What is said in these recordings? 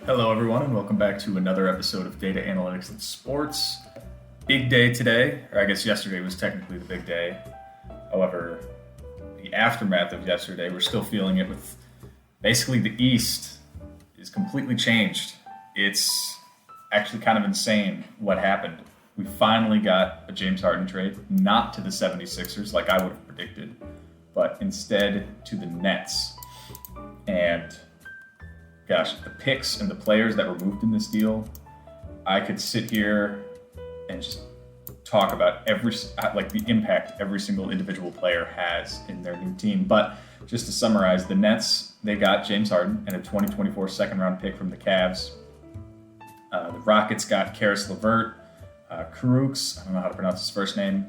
Hello, everyone, and welcome back to another episode of Data Analytics and Sports. Big day today, or I guess yesterday was technically the big day. However, the aftermath of yesterday, we're still feeling it with basically the East is completely changed. It's actually kind of insane what happened. We finally got a James Harden trade, not to the 76ers like I would have predicted, but instead to the Nets. And gosh, the picks and the players that were moved in this deal, I could sit here and just talk about the impact every single individual player has in their new team. But just to summarize, the Nets, they got James Harden and a 2024 second round pick from the Cavs. The Rockets got Karis LeVert, Kurucs, I don't know how to pronounce his first name,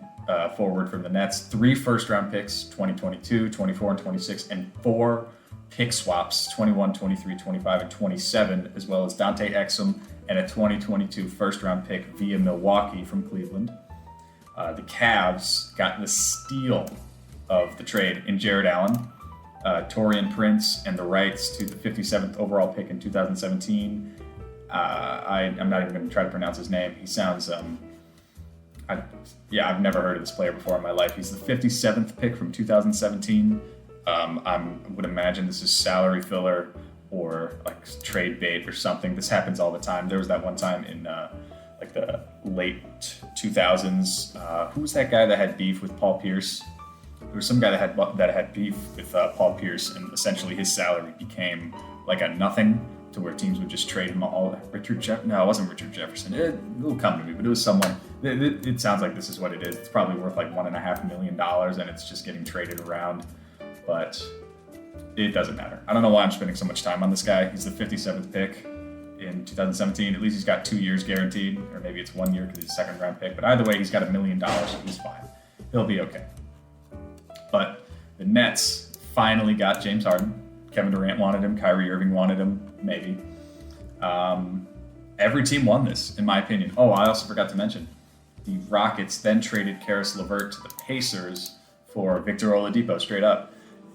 forward from the Nets. 3 first round picks, 2022, 24, and 26, and 4 pick swaps, 21, 23, 25, and 27, as well as Dante Exum and a 2022 first-round pick via Milwaukee from Cleveland. The Cavs got the steal of the trade in Jared Allen, Taurean Prince, and the rights to the 57th overall pick in 2017. I'm not even going to try to pronounce his name. He sounds... I've never heard of this player before in my life. He's the 57th pick from 2017. I would imagine this is salary filler or like trade bait or something. This happens all the time. There was that one time in the late 2000s. Who was that guy that had beef with Paul Pierce? There was some guy that had beef with Paul Pierce, and essentially his salary became like a nothing to where teams would just trade him all. No, it wasn't Richard Jefferson. It'll come to me, but it was someone. It sounds like this is what it is. It's probably worth like $1.5 million, and it's just getting traded around. But it doesn't matter. I don't know why I'm spending so much time on this guy. He's the 57th pick in 2017. At least he's got 2 years guaranteed, or maybe it's 1 year because he's a second round pick. But either way, he's got $1 million, so he's fine. He'll be okay. But the Nets finally got James Harden. Kevin Durant wanted him. Kyrie Irving wanted him. Maybe. Every team won this, in my opinion. Oh, I also forgot to mention, the Rockets then traded Karis LeVert to the Pacers for Victor Oladipo straight up.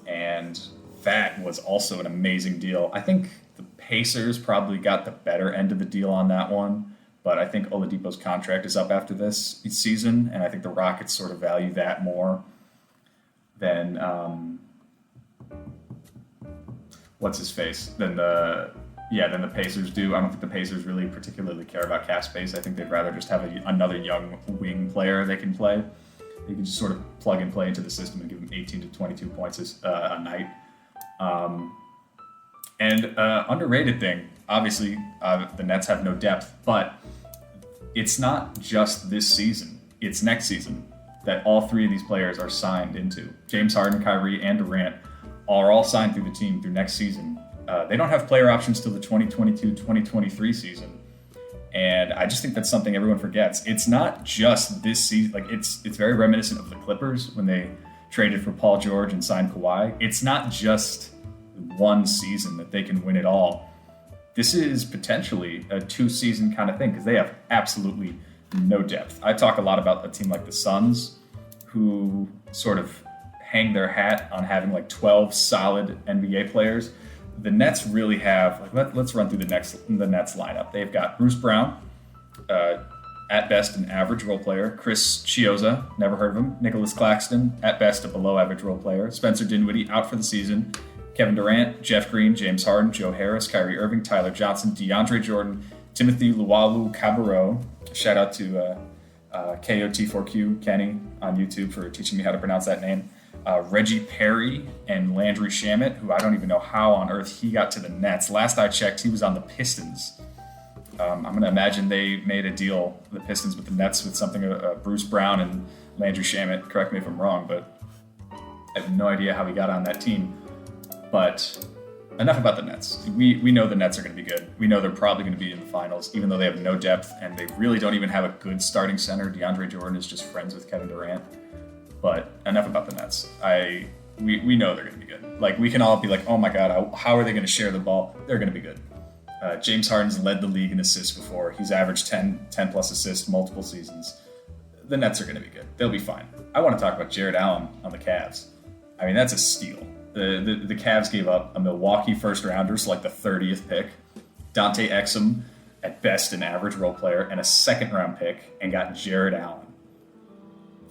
And that was also an amazing deal. I think the Pacers probably got the better end of the deal on that one, but I think Oladipo's contract is up after this season, and I think the Rockets sort of value that more than than the Pacers do. I don't think the Pacers really particularly care about cap space. I think they'd rather just have another young wing player they can play. You can just sort of plug and play into the system and give them 18 to 22 points a night. Underrated thing, obviously, the Nets have no depth, but it's not just this season. It's next season that all 3 of these players are signed into. James Harden, Kyrie, and Durant are all signed through the team through next season. They don't have player options till the 2022-2023 season. And I just think that's something everyone forgets. It's not just this season. Like it's very reminiscent of the Clippers when they traded for Paul George and signed Kawhi. It's not just one season that they can win it all. This is potentially a 2-season kind of thing because they have absolutely no depth. I talk a lot about a team like the Suns, who sort of hang their hat on having like 12 solid NBA players. The Nets really have, let's run through the Nets lineup. They've got Bruce Brown, at best an average role player. Chris Chiozza, never heard of him. Nicholas Claxton, at best a below average role player. Spencer Dinwiddie, out for the season. Kevin Durant, Jeff Green, James Harden, Joe Harris, Kyrie Irving, Tyler Johnson, DeAndre Jordan, Timothy Luwawu-Cabarrot. Shout out to KOT4Q, Kenny, on YouTube for teaching me how to pronounce that name. Reggie Perry and Landry Shamet, who I don't even know how on earth he got to the Nets. Last I checked, he was on the Pistons. I'm going to imagine they made a deal, the Pistons with the Nets, with something Bruce Brown and Landry Shamet. Correct me if I'm wrong, but I have no idea how he got on that team. But enough about the Nets. We know the Nets are going to be good. We know they're probably going to be in the finals, even though they have no depth and they really don't even have a good starting center. DeAndre Jordan is just friends with Kevin Durant. But enough about the Nets. We know they're going to be good. Like, we can all be like, oh my God, how are they going to share the ball? They're going to be good. James Harden's led the league in assists before. He's averaged 10 plus assists multiple seasons. The Nets are going to be good. They'll be fine. I want to talk about Jared Allen on the Cavs. I mean, that's a steal. The Cavs gave up a Milwaukee first rounder, so like the 30th pick, Dante Exum, at best an average role player, and a second-round pick, and got Jared Allen.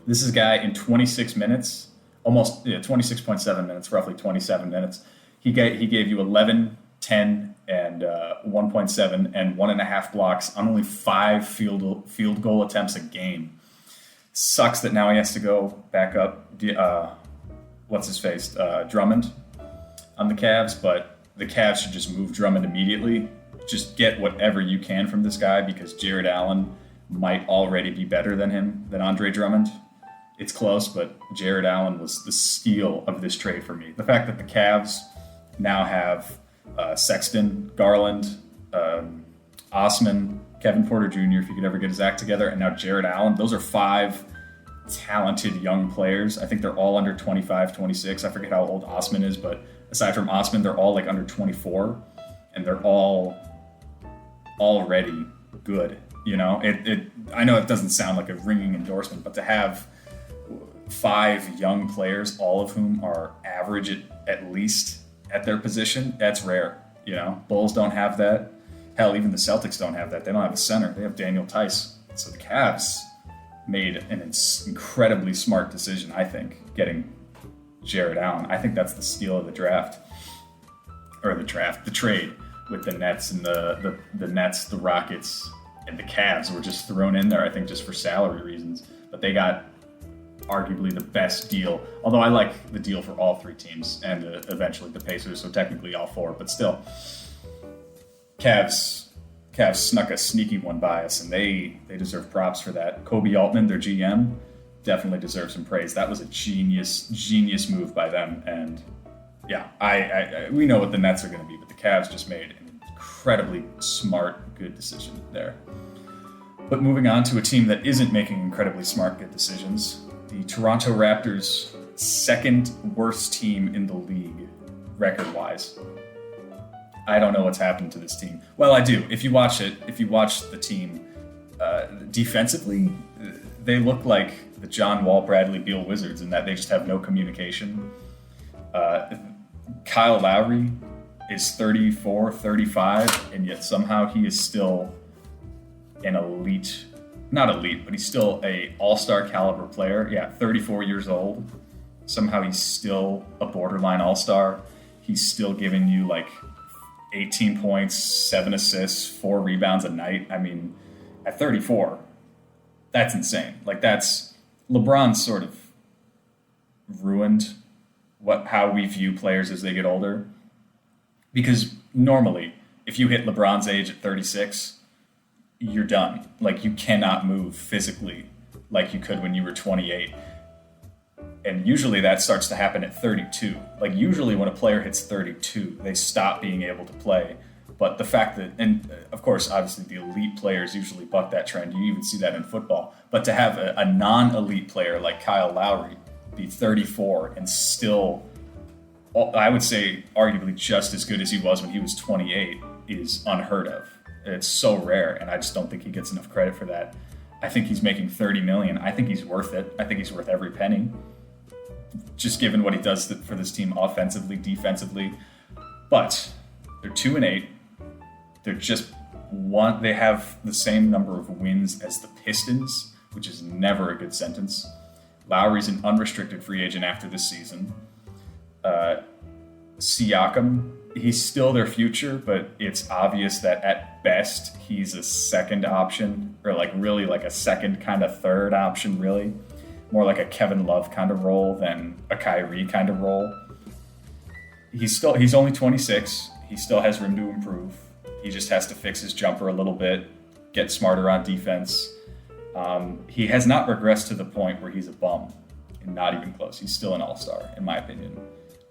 This is a guy in 26 minutes, 26.7 minutes, roughly 27 minutes. He gave you 11, 10, and 1.7 and 1.5 blocks on only 5 field goal attempts a game. Sucks that now he has to go back up. Drummond on the Cavs, but the Cavs should just move Drummond immediately. Just get whatever you can from this guy, because Jared Allen might already be better than Andre Drummond. It's close, but Jared Allen was the steal of this trade for me. The fact that the Cavs now have Sexton, Garland, Osman, Kevin Porter Jr., if he could ever get his act together, and now Jared Allen. Those are 5 talented young players. I think they're all under 25, 26. I forget how old Osman is, but aside from Osman, they're all like under 24, and they're all already good. You know, I know it doesn't sound like a ringing endorsement, but to have 5 young players, all of whom are average at least at their position, that's rare. You know, Bulls don't have that. Hell, even the Celtics don't have that. They don't have a center. They have Daniel Tice. So the Cavs made an incredibly smart decision, I think, getting Jared Allen. I think that's the steal of the draft. Or the trade with the Nets and the Nets, the Rockets, and the Cavs were just thrown in there, I think, just for salary reasons. But they got arguably the best deal, although I like the deal for all 3 teams and eventually the Pacers, so technically all 4, but still. Cavs snuck a sneaky one by us, and they deserve props for that. Kobe Altman, their GM, definitely deserves some praise. That was a genius move by them, and yeah, we know what the Nets are going to be, but the Cavs just made an incredibly smart, good decision there. But moving on to a team that isn't making incredibly smart, good decisions, the Toronto Raptors, second worst team in the league, record-wise. I don't know what's happened to this team. Well, I do. If you watch the team, defensively, they look like the John Wall, Bradley Beal Wizards in that they just have no communication. Kyle Lowry is 34, 35, and yet somehow he is still an elite, not elite, but he's still a all-star caliber player. Yeah, 34 years old. Somehow he's still a borderline all-star. He's still giving you like 18 points, 7 assists, 4 rebounds a night. I mean, at 34, that's insane. Like, that's LeBron's sort of ruined how we view players as they get older. Because normally, if you hit LeBron's age at 36, you're done. Like, you cannot move physically like you could when you were 28. And usually that starts to happen at 32. Like, usually when a player hits 32, they stop being able to play. But the fact that, and of course, obviously the elite players usually buck that trend. You even see that in football. But to have a non-elite player like Kyle Lowry be 34 and still, I would say, arguably just as good as he was when he was 28 is unheard of. It's so rare, and I just don't think he gets enough credit for that. I think he's making $30 million. I think he's worth it. I think he's worth every penny, just given what he does for this team offensively, defensively. But they're 2-8. They're just one. They have the same number of wins as the Pistons, which is never a good sentence. Lowry's an unrestricted free agent after this season. Siakam, he's still their future, but it's obvious that at best he's a second option, or like really like a second kind of third option, really. More like a Kevin Love kind of role than a Kyrie kind of role. He's only 26. He still has room to improve. He just has to fix his jumper a little bit, get smarter on defense. He has not regressed to the point where he's a bum, and not even close. He's still an all-star, in my opinion.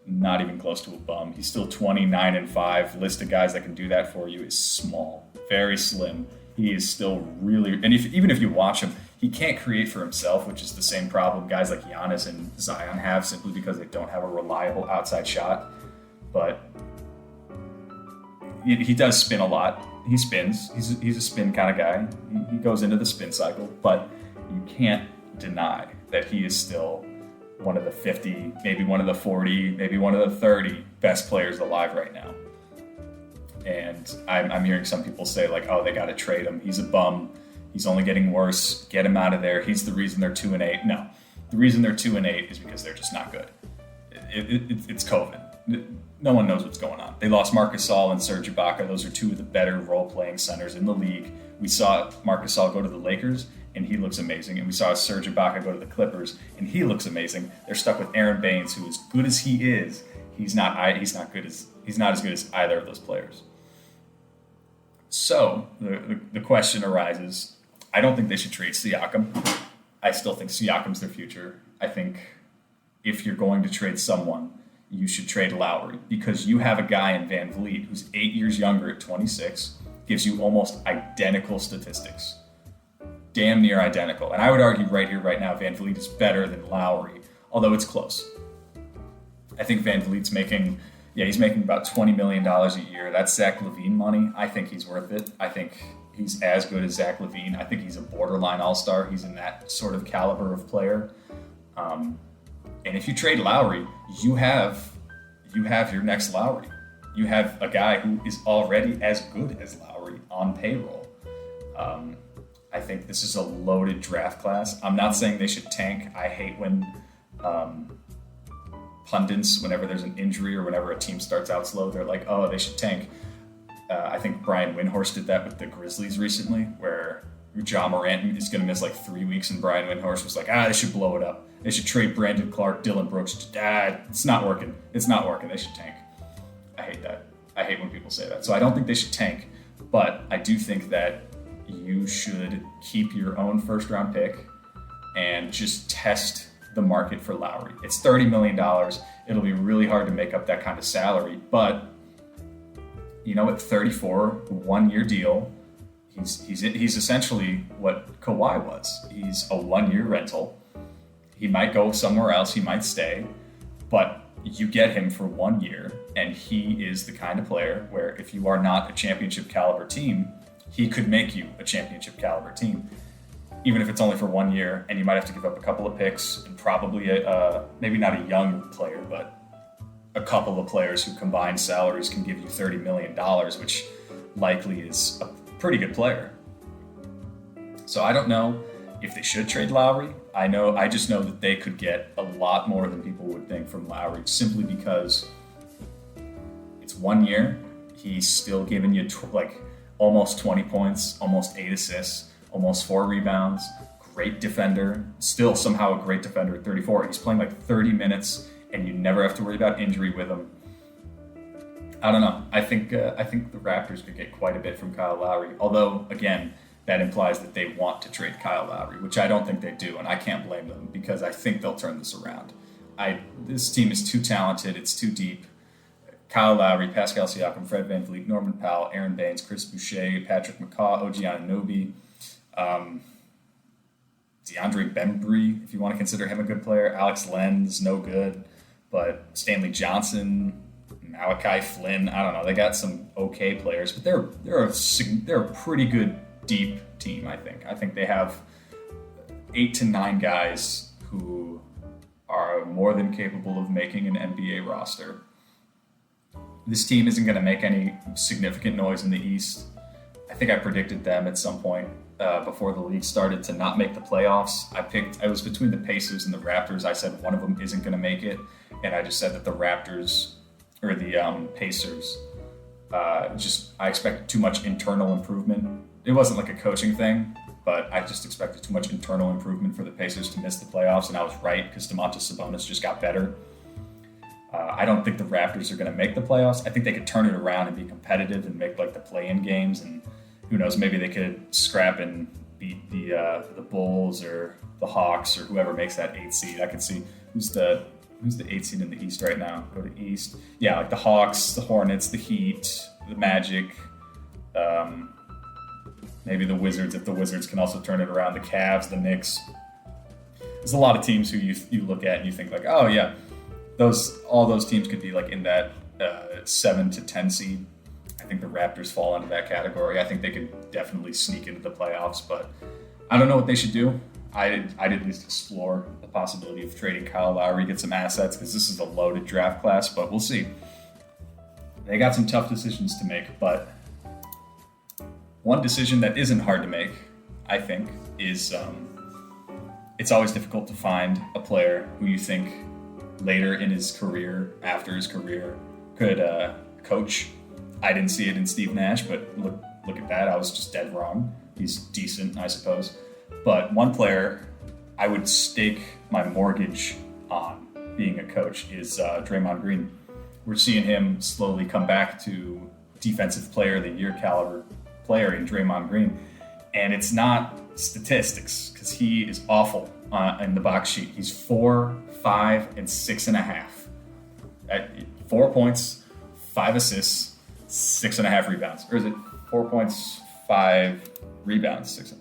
Not even close to a bum. He's still 29-5. List of guys that can do that for you is small, very slim. He is still really, and even if you watch him, he can't create for himself, which is the same problem guys like Giannis and Zion have, simply because they don't have a reliable outside shot. But he does spin a lot. He spins. He's a spin kind of guy. He goes into the spin cycle, but you can't deny that he is still one of the 50, maybe one of the 40, maybe one of the 30 best players alive right now. And I'm hearing some people say like, oh, they got to trade him. He's a bum. He's only getting worse. Get him out of there. He's the reason they're 2-8. No, the reason they're 2-8 is because they're just not good. It's COVID. No one knows what's going on. They lost Marc Gasol and Serge Ibaka. Those are two of the better role-playing centers in the league. We saw Marc Gasol go to the Lakers, and he looks amazing. And we saw Serge Ibaka go to the Clippers, and he looks amazing. They're stuck with Aaron Baines, who, as good as he is, he's not as good as either of those players. So the question arises: I don't think they should trade Siakam. I still think Siakam's their future. I think if you're going to trade someone, you should trade Lowry, because you have a guy in Van Vliet who's 8 years younger at 26, gives you almost identical statistics. Damn near identical. And I would argue right here, right now, Van Vliet is better than Lowry, although it's close. I think Van Vliet's making about $20 million a year. That's Zach LaVine money. I think he's worth it. I think he's as good as Zach LaVine. I think he's a borderline all-star. He's in that sort of caliber of player. And if you trade Lowry, you have your next Lowry. You have a guy who is already as good as Lowry on payroll. I think this is a loaded draft class. I'm not saying they should tank. I hate when pundits, whenever there's an injury or whenever a team starts out slow, they're like, oh, they should tank. I think Brian Windhorst did that with the Grizzlies recently, where Ja Morant is going to miss like 3 weeks, and Brian Windhorst was like, they should blow it up. They should trade Brandon Clark, Dylan Brooks. It's not working. It's not working. They should tank. I hate that. I hate when people say that. So I don't think they should tank, but I do think that you should keep your own first-round pick and just test the market for Lowry. It's $30 million. It'll be really hard to make up that kind of salary, but at 34, one-year deal, he's essentially what Kawhi was. He's a one-year rental. He might go somewhere else. He might stay, but you get him for 1 year, and he is the kind of player where if you are not a championship caliber team, he could make you a championship caliber team, even if it's only for 1 year, and you might have to give up a couple of picks and probably maybe not a young player, but a couple of players who combined salaries can give you $30 million, which likely is a pretty good player. So I don't know if they should trade Lowry. I just know that they could get a lot more than people would think from Lowry, simply because it's 1 year. He's still giving you almost 20 points, almost 8 assists, almost 4 rebounds, great defender, still somehow a great defender at 34. He's playing 30 minutes, and you never have to worry about injury with him. I don't know. I think the Raptors could get quite a bit from Kyle Lowry, although, again, that implies that they want to trade Kyle Lowry, which I don't think they do, and I can't blame them because I think they'll turn this around. This team is too talented. It's too deep. Kyle Lowry, Pascal Siakam, Fred VanVleet, Norman Powell, Aaron Baines, Chris Boucher, Patrick McCaw, OG Anunoby, DeAndre Bembry, if you want to consider him a good player. Alex Len's no good, but Stanley Johnson, Malachi Flynn, I don't know. They got some okay players, but they're a pretty good deep team, I think. I think they have 8 to 9 guys who are more than capable of making an NBA roster. This team isn't going to make any significant noise in the East. I think I predicted them at some point before the league started to not make the playoffs. I was between the Pacers and the Raptors. I said one of them isn't going to make it, and I just said that the Raptors or the Pacers, I expected too much internal improvement. It wasn't like a coaching thing, but I just expected too much internal improvement for the Pacers to miss the playoffs, and I was right because Domantas Sabonis just got better. I don't think the Raptors are going to make the playoffs. I think they could turn it around and be competitive and make the play-in games, and who knows, maybe they could scrap and beat the Bulls or the Hawks or whoever makes that 8th seed. I could see who's the 8th seed in the East right now. Go to East. Yeah, the Hawks, the Hornets, the Heat, the Magic, maybe the Wizards, if the Wizards can also turn it around, the Cavs, the Knicks. There's a lot of teams who you look at and you think oh yeah, all those teams could be in that 7 to 10 seed. I think the Raptors fall into that category. I think they could definitely sneak into the playoffs, but I don't know what they should do. I'd at least explore the possibility of trading Kyle Lowry, get some assets, because this is a loaded draft class, but we'll see. they got some tough decisions to make, but one decision that isn't hard to make, I think, is it's always difficult to find a player who you think later in his career, after his career, could coach. I didn't see it in Steve Nash, but look at that. I was just dead wrong. He's decent, I suppose. But one player I would stake my mortgage on being a coach is Draymond Green. We're seeing him slowly come back to Defensive Player of the Year caliber player in Draymond Green. And it's not statistics, because he is awful in the box sheet. He's 4, 5, and 6.5. At 4 points, 5 assists, 6.5 rebounds. Or is it 4 points, 5 rebounds, 6.5?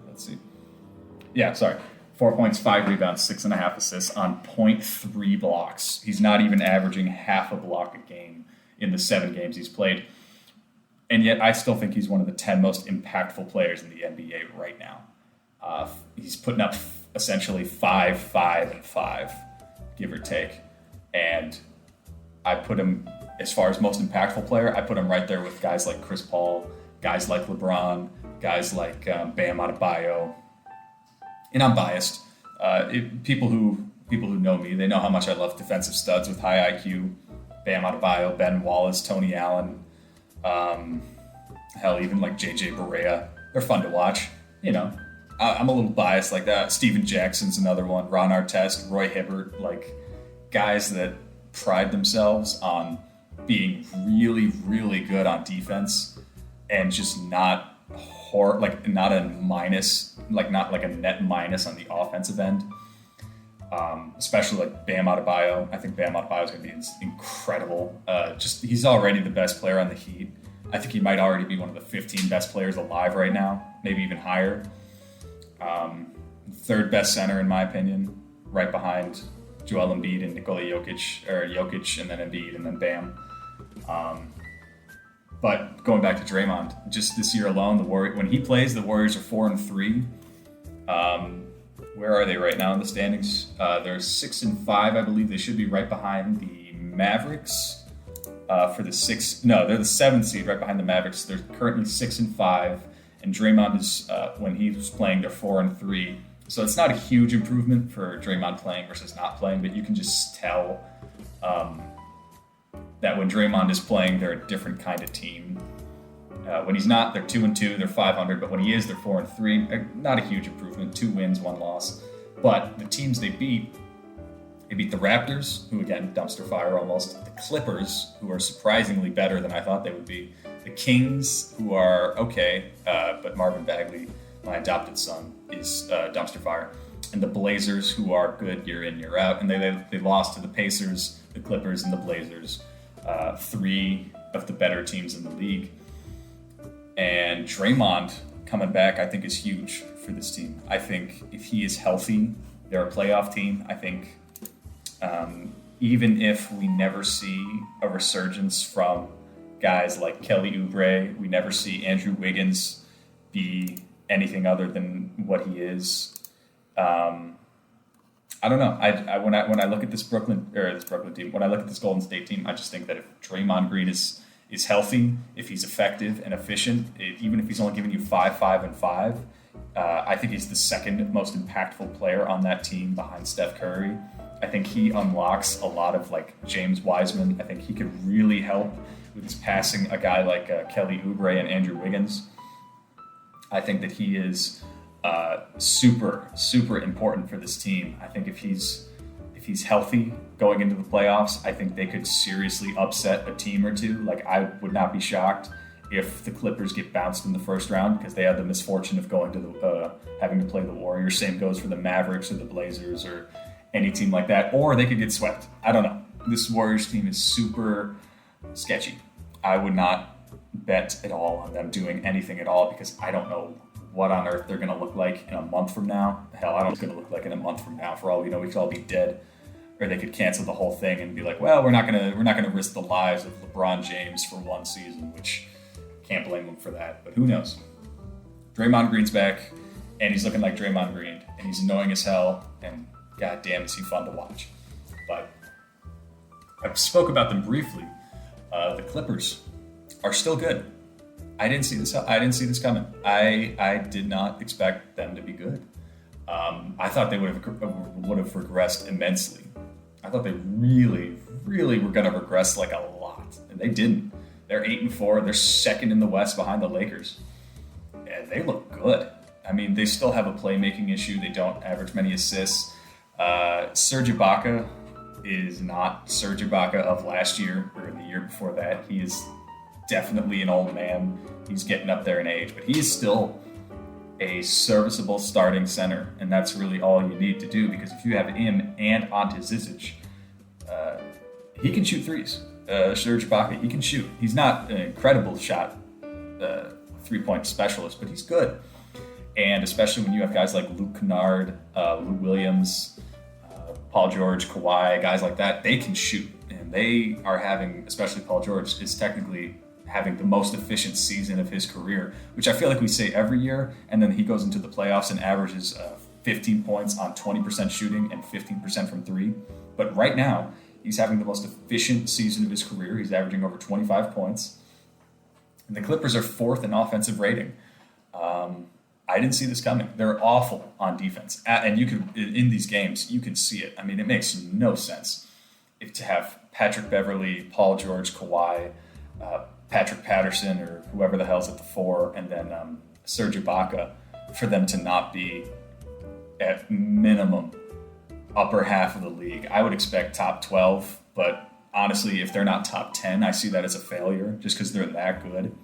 Let's see. Yeah, sorry. 4 points, 5 rebounds, 6.5 assists on 0.3 blocks. He's not even averaging half a block a game in the 7 games he's played. And yet I still think he's one of the 10 most impactful players in the NBA right now. He's putting up essentially 5, 5, and 5, give or take. And I put him, as far as most impactful player, I put him right there with guys like Chris Paul, guys like LeBron, guys like Bam Adebayo. And I'm biased. People who know me, they know how much I love defensive studs with high IQ. Bam Adebayo, Ben Wallace, Tony Allen. Hell, even like JJ Barea. They're fun to watch. You know, I'm a little biased like that. Steven Jackson's another one. Ron Artest, Roy Hibbert, like guys that pride themselves on being really, really good on defense and just not not a minus, not like a net minus on the offensive end. Especially like Bam Adebayo. I think Bam Adebayo is going to be incredible. He's already the best player on the Heat. I think he might already be one of the 15 best players alive right now, maybe even higher. Third best center in my opinion, right behind Joel Embiid and Nikola Jokic, and then Embiid, and then Bam. But going back to Draymond, just this year alone, when he plays, the Warriors are 4-3. Where are they right now in the standings? They're 6-5, I believe. They should be right behind the Mavericks for the 6th. No, they're the 7th seed, right behind the Mavericks. They're currently 6-5, and Draymond is when he was playing, they're 4-3. So it's not a huge improvement for Draymond playing versus not playing, but you can just tell that when Draymond is playing, they're a different kind of team. When he's not, they're 2-2, they're 500, but when he is, they're 4-3. Not a huge improvement, 2 wins, 1 loss. But the teams they beat the Raptors, who again, dumpster fire almost, the Clippers, who are surprisingly better than I thought they would be, the Kings, who are okay, but Marvin Bagley, my adopted son, is dumpster fire, and the Blazers, who are good year in, year out, and they lost to the Pacers, the Clippers, and the Blazers, 3 of the better teams in the league. And Draymond coming back, I think, is huge for this team. I think if he is healthy, they're a playoff team. I think even if we never see a resurgence from guys like Kelly Oubre, we never see Andrew Wiggins be anything other than what he is. I don't know. When I look at this Brooklyn team, when I look at this Golden State team, I just think that if Draymond Green is healthy, if he's effective and efficient, even if he's only giving you 5, 5, and 5, I think he's the second most impactful player on that team behind Steph Curry. I think he unlocks a lot of like James Wiseman. I think he could really help with his passing a guy like Kelly Oubre and Andrew Wiggins. I think that he is super, super important for this team. I think if he's healthy going into the playoffs, I think they could seriously upset a team or two. Like, I would not be shocked if the Clippers get bounced in the first round because they had the misfortune of going to having to play the Warriors. Same goes for the Mavericks or the Blazers or any team like that. Or they could get swept. I don't know. This Warriors team is super sketchy. I would not bet at all on them doing anything at all because I don't know what on earth they're going to look like in a month from now. Hell, I don't know what it's going to look like in a month from now. For all we know, we could all be dead. Or they could cancel the whole thing and be like, well, we're not gonna risk the lives of LeBron James for one season, which can't blame them for that. But who knows? Draymond Green's back, and he's looking like Draymond Green, and he's annoying as hell, and goddamn, is he fun to watch. But I spoke about them briefly The Clippers are still good. I didn't see this coming. I did not expect them to be good. I thought they would have regressed immensely. I thought they really, really were going to regress like a lot, and they didn't. They're 8-4. They're second in the West behind the Lakers, and they look good. I mean, they still have a playmaking issue. They don't average many assists. Serge Ibaka is not Serge Ibaka of last year or the year before that. He is definitely an old man. He's getting up there in age, but he's still a serviceable starting center, and that's really all you need to do, because if you have him and Ante Zizic, he can shoot threes. Serge Ibaka, he can shoot. He's not an incredible shot three-point specialist, but he's good. And especially when you have guys like Luke Kennard, Lou Williams, Paul George, Kawhi, guys like that, they can shoot. And they are having, especially Paul George, is technically having the most efficient season of his career, which I feel like we say every year, and then he goes into the playoffs and averages 15 points on 20% shooting and 15% from three. But right now, he's having the most efficient season of his career. He's averaging over 25 points. And the Clippers are fourth in offensive rating. I didn't see this coming. They're awful on defense. And you can, in these games, you can see it. I mean, it makes no sense to have Patrick Beverley, Paul George, Kawhi, Patrick Patterson, or whoever the hell's at the four, and then Serge Ibaka, for them to not be at minimum upper half of the league. I would expect top 12, but honestly, if they're not top 10, I see that as a failure just because they're that good.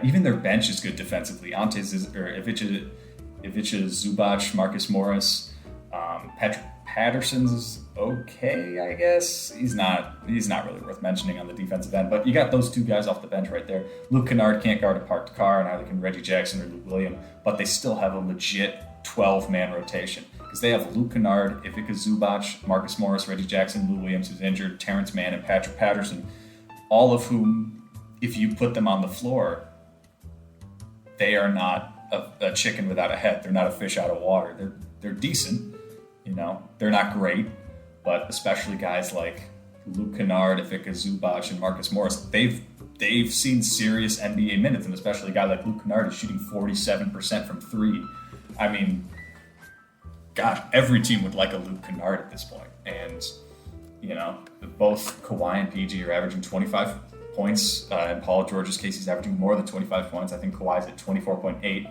Even their bench is good defensively. Ivica Zubac, Marcus Morris, Patrick Patterson's okay, I guess. He's not really worth mentioning on the defensive end, but you got those two guys off the bench right there. Luke Kennard can't guard a parked car, and neither can Reggie Jackson or Luke Williams, but they still have a legit 12-man rotation because they have Luke Kennard, Ivica Zubac, Marcus Morris, Reggie Jackson, Lou Williams, who's injured, Terrence Mann, and Patrick Patterson, all of whom, if you put them on the floor, they are not a chicken without a head. They're not a fish out of water. They're decent, They're not great, but especially guys like Luke Kennard, Ivica Zubac, and Marcus Morris, they've seen serious NBA minutes, and especially a guy like Luke Kennard is shooting 47% from three. I mean, gosh, every team would like a Luke Kennard at this point. And, both Kawhi and PG are averaging 25 points. In Paul George's case, he's averaging more than 25 points. I think Kawhi's at 24.8.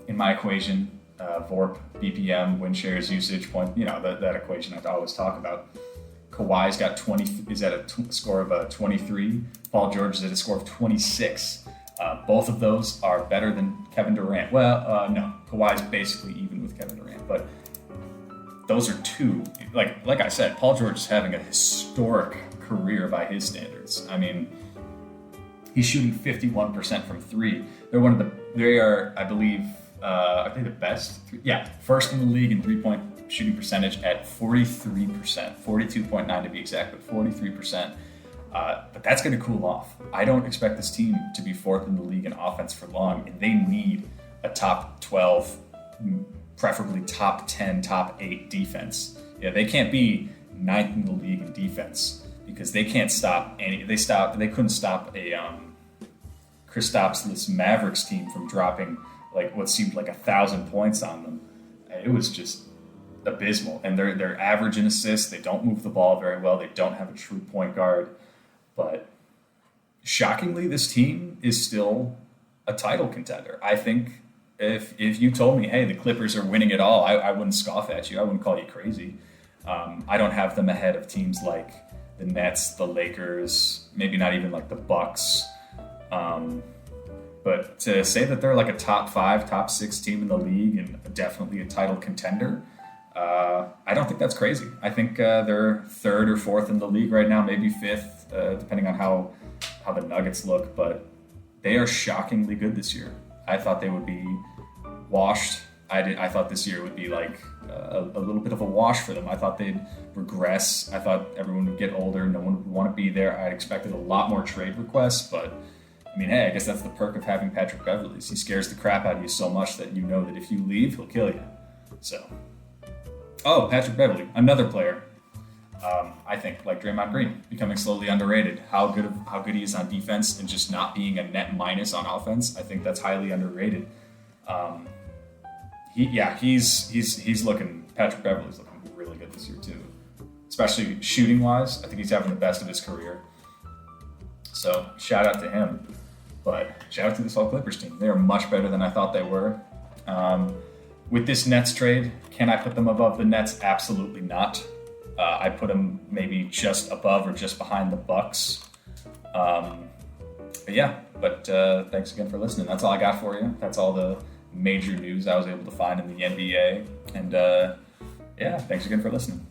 In my equation, VORP, BPM, win shares, usage, point, that equation I always talk about. Kawhi's got is at a score of 23. Paul George is at a score of 26. Both of those are better than Kevin Durant. Well, no, Kawhi's basically even with Kevin Durant, but those are two. Like I said, Paul George is having a historic career by his standards. I mean, he's shooting 51% from three. They are, I believe, are they the best? Yeah, first in the league in three-point shooting percentage at 43%, 42.9 to be exact, but 43%. But that's going to cool off. I don't expect this team to be fourth in the league in offense for long, and they need a top 12, preferably top 10, top 8 defense. Yeah, they can't be ninth in the league in defense because they can't stop any. They couldn't stop a Kristaps' Mavericks team from dropping what seemed like 1,000 points on them. It was just abysmal. And they're average in assists. They don't move the ball very well. They don't have a true point guard. But shockingly, this team is still a title contender. I think if you told me, hey, the Clippers are winning it all, I wouldn't scoff at you. I wouldn't call you crazy. I don't have them ahead of teams like the Nets, the Lakers, maybe not even like the Bucks. But to say that they're like a top 5, top 6 team in the league and definitely a title contender, I don't think that's crazy. I think they're 3rd or 4th in the league right now, maybe 5th, depending on how the Nuggets look. But they are shockingly good this year. I thought they would be washed. I thought this year would be like a little bit of a wash for them. I thought they'd regress. I thought everyone would get older. No one would want to be there. I expected a lot more trade requests, but I mean, hey, I guess that's the perk of having Patrick Beverley. He scares the crap out of you so much that you know that if you leave, he'll kill you. So, Patrick Beverley, another player. I think like Draymond Green becoming slowly underrated. How good he is on defense and just not being a net minus on offense. I think that's highly underrated. He's looking. Patrick Beverley's looking really good this year too, especially shooting wise. I think he's having the best of his career. So shout out to him. But shout out to this whole Clippers team. They are much better than I thought they were. With this Nets trade, can I put them above the Nets? Absolutely not. I put them maybe just above or just behind the Bucks. But thanks again for listening. That's all I got for you. That's all the major news I was able to find in the NBA. And thanks again for listening.